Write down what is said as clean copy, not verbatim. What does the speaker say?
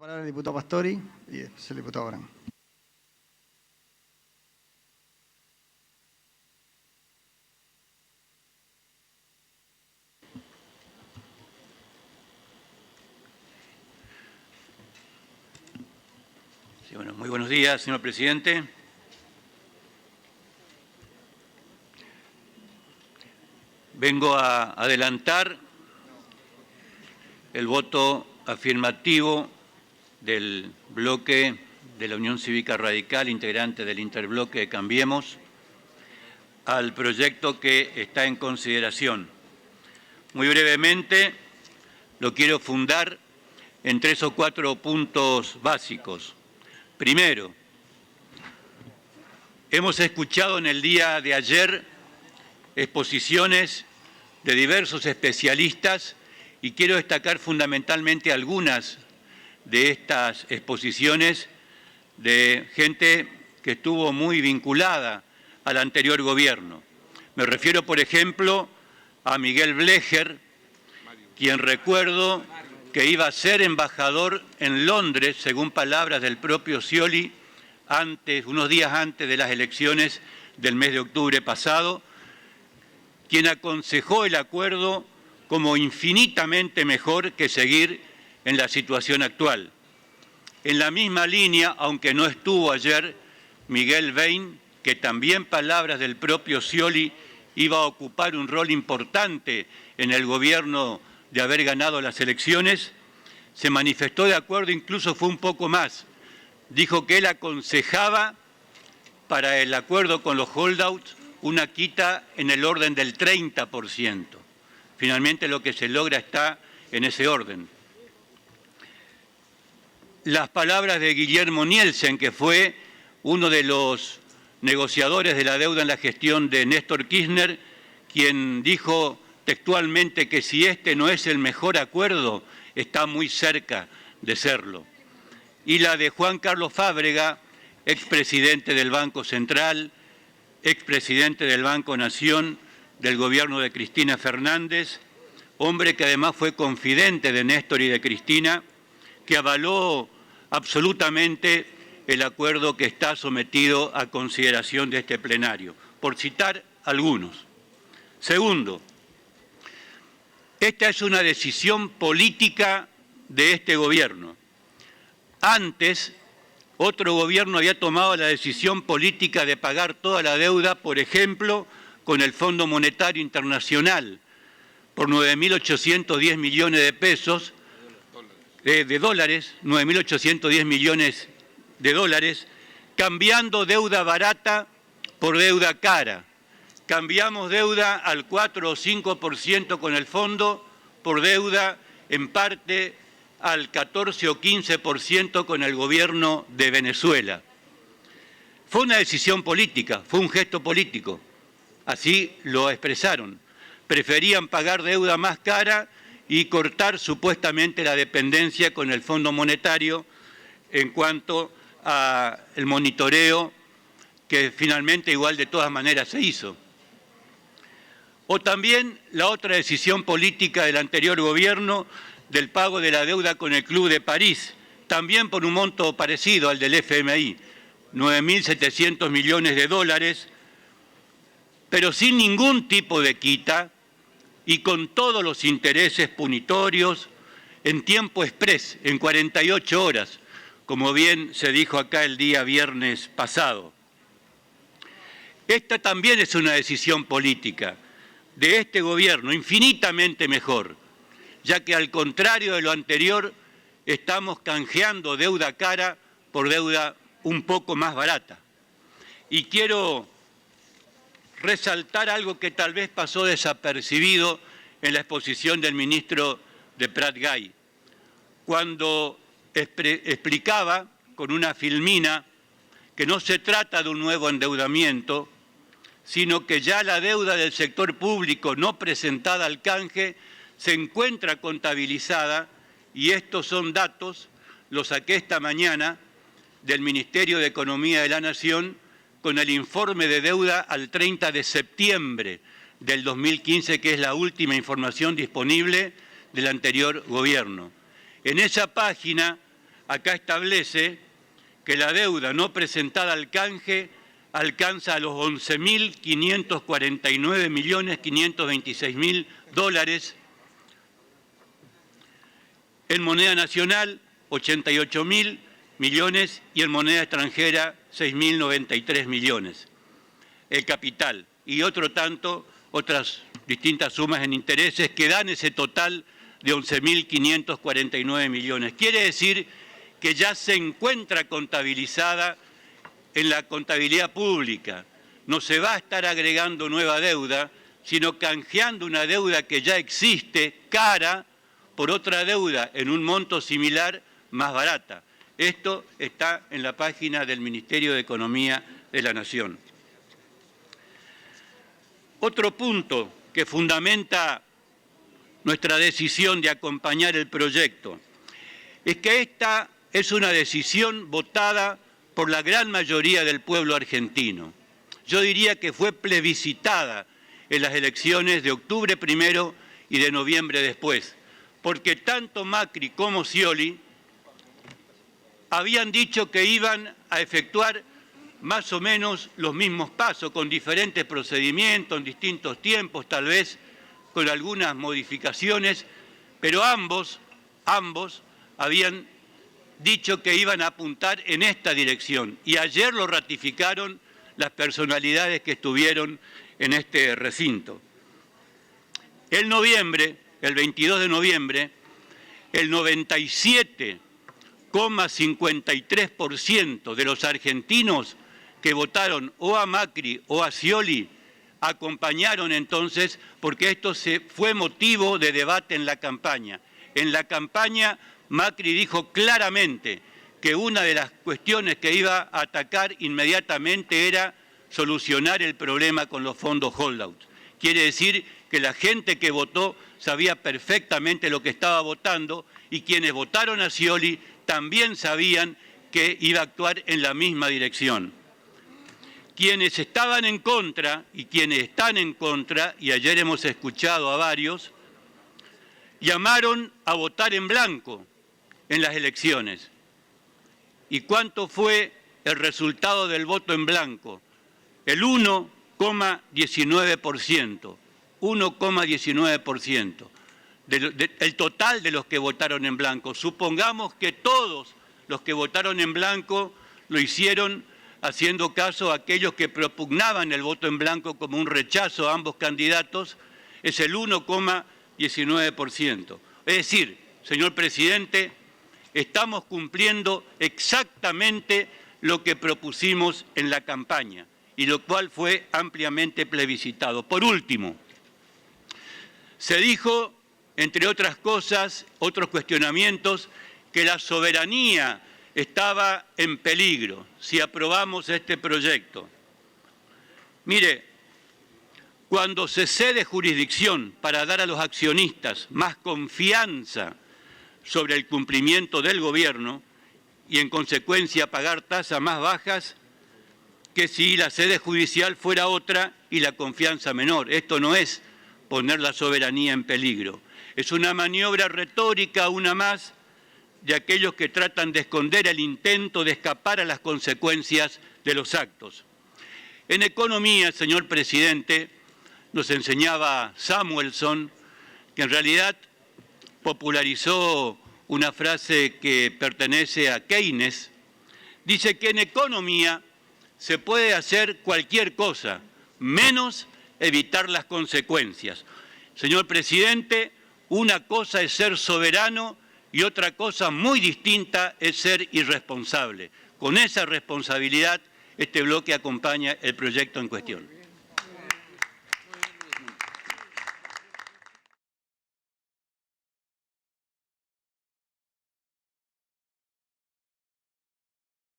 Palabra el diputado Pastori y después el diputado Brand. Sí, bueno, muy buenos días, señor presidente. Vengo a adelantar el voto afirmativo del bloque de la Unión Cívica Radical, integrante del interbloque de Cambiemos, al proyecto que está en consideración. Muy brevemente, lo quiero fundar en 3 o 4 puntos básicos. Primero, hemos escuchado en el día de ayer exposiciones de diversos especialistas y quiero destacar fundamentalmente algunas de estas exposiciones de gente que estuvo muy vinculada al anterior gobierno. Me refiero, por ejemplo, a Miguel Blecher, quien recuerdo que iba a ser embajador en Londres, según palabras del propio Scioli, unos días antes de las elecciones del mes de octubre pasado, quien aconsejó el acuerdo como infinitamente mejor que seguir en la situación actual. En la misma línea, aunque no estuvo ayer, Miguel Wein, que también palabras del propio Scioli iba a ocupar un rol importante en el gobierno de haber ganado las elecciones, se manifestó de acuerdo, incluso fue un poco más. Dijo que él aconsejaba para el acuerdo con los holdouts una quita en el orden del 30%. Finalmente lo que se logra está en ese orden. Las palabras de Guillermo Nielsen, que fue uno de los negociadores de la deuda en la gestión de Néstor Kirchner, quien dijo textualmente que si este no es el mejor acuerdo, está muy cerca de serlo. Y la de Juan Carlos Fábrega, expresidente del Banco Central, expresidente del Banco Nación, del gobierno de Cristina Fernández, hombre que además fue confidente de Néstor y de Cristina, que avaló absolutamente el acuerdo que está sometido a consideración de este plenario, por citar algunos. Segundo, esta es una decisión política de este gobierno. Antes, otro gobierno había tomado la decisión política de pagar toda la deuda, por ejemplo, con el Fondo Monetario Internacional, por 9.810 millones de pesos, de dólares, 9.810 millones de dólares, cambiando deuda barata por deuda cara. Cambiamos deuda al 4 o 5% con el fondo por deuda en parte al 14 o 15% con el gobierno de Venezuela. Fue una decisión política, fue un gesto político, así lo expresaron. Preferían pagar deuda más cara y cortar supuestamente la dependencia con el Fondo Monetario en cuanto al monitoreo que finalmente igual de todas maneras se hizo. O también la otra decisión política del anterior gobierno del pago de la deuda con el Club de París, también por un monto parecido al del FMI, 9.700 millones de dólares, pero sin ningún tipo de quita y con todos los intereses punitorios en tiempo exprés, en 48 horas, como bien se dijo acá el día viernes pasado. Esta también es una decisión política de este gobierno, infinitamente mejor, ya que al contrario de lo anterior, estamos canjeando deuda cara por deuda un poco más barata. Y quiero resaltar algo que tal vez pasó desapercibido en la exposición del ministro de Prat-Gay, cuando explicaba con una filmina que no se trata de un nuevo endeudamiento, sino que ya la deuda del sector público no presentada al canje se encuentra contabilizada, y estos son datos, los saqué esta mañana del Ministerio de Economía de la Nación, con el informe de deuda al 30 de septiembre del 2015, que es la última información disponible del anterior gobierno. En esa página acá establece que la deuda no presentada al canje alcanza a los 11.549.526.000 dólares. En moneda nacional, 88.000 millones y en moneda extranjera, 6.093 millones. El capital y otro tanto, otras distintas sumas en intereses que dan ese total de 11.549 millones. Quiere decir que ya se encuentra contabilizada en la contabilidad pública. No se va a estar agregando nueva deuda, sino canjeando una deuda que ya existe, cara, por otra deuda en un monto similar, más barata. Esto está en la página del Ministerio de Economía de la Nación. Otro punto que fundamenta nuestra decisión de acompañar el proyecto es que esta es una decisión votada por la gran mayoría del pueblo argentino. Yo diría que fue plebiscitada en las elecciones de octubre primero y de noviembre después, porque tanto Macri como Scioli habían dicho que iban a efectuar más o menos los mismos pasos, con diferentes procedimientos, en distintos tiempos, tal vez con algunas modificaciones, pero ambos habían dicho que iban a apuntar en esta dirección. Y ayer lo ratificaron las personalidades que estuvieron en este recinto. El 22 de noviembre, el 97,53% de los argentinos que votaron o a Macri o a Scioli acompañaron entonces, porque esto fue motivo de debate en la campaña. En la campaña Macri dijo claramente que una de las cuestiones que iba a atacar inmediatamente era solucionar el problema con los fondos holdout. Quiere decir que la gente que votó sabía perfectamente lo que estaba votando y quienes votaron a Scioli también sabían que iba a actuar en la misma dirección. Quienes estaban en contra y quienes están en contra, y ayer hemos escuchado a varios, llamaron a votar en blanco en las elecciones. ¿Y cuánto fue el resultado del voto en blanco? El 1,19%. 1,19%. El total de los que votaron en blanco. Supongamos que todos los que votaron en blanco lo hicieron haciendo caso a aquellos que propugnaban el voto en blanco como un rechazo a ambos candidatos, es el 1,19%. Es decir, señor presidente, estamos cumpliendo exactamente lo que propusimos en la campaña y lo cual fue ampliamente plebiscitado. Por último, se dijo, entre otras cosas, otros cuestionamientos, que la soberanía estaba en peligro si aprobamos este proyecto. Mire, cuando se cede jurisdicción para dar a los accionistas más confianza sobre el cumplimiento del gobierno y en consecuencia pagar tasas más bajas que si la sede judicial fuera otra y la confianza menor. Esto no es poner la soberanía en peligro. Es una maniobra retórica, una más, de aquellos que tratan de esconder el intento de escapar a las consecuencias de los actos. En economía, señor presidente, nos enseñaba Samuelson, que en realidad popularizó una frase que pertenece a Keynes, dice que en economía se puede hacer cualquier cosa, menos evitar las consecuencias. Señor presidente, una cosa es ser soberano y otra cosa muy distinta es ser irresponsable. Con esa responsabilidad, este bloque acompaña el proyecto en cuestión.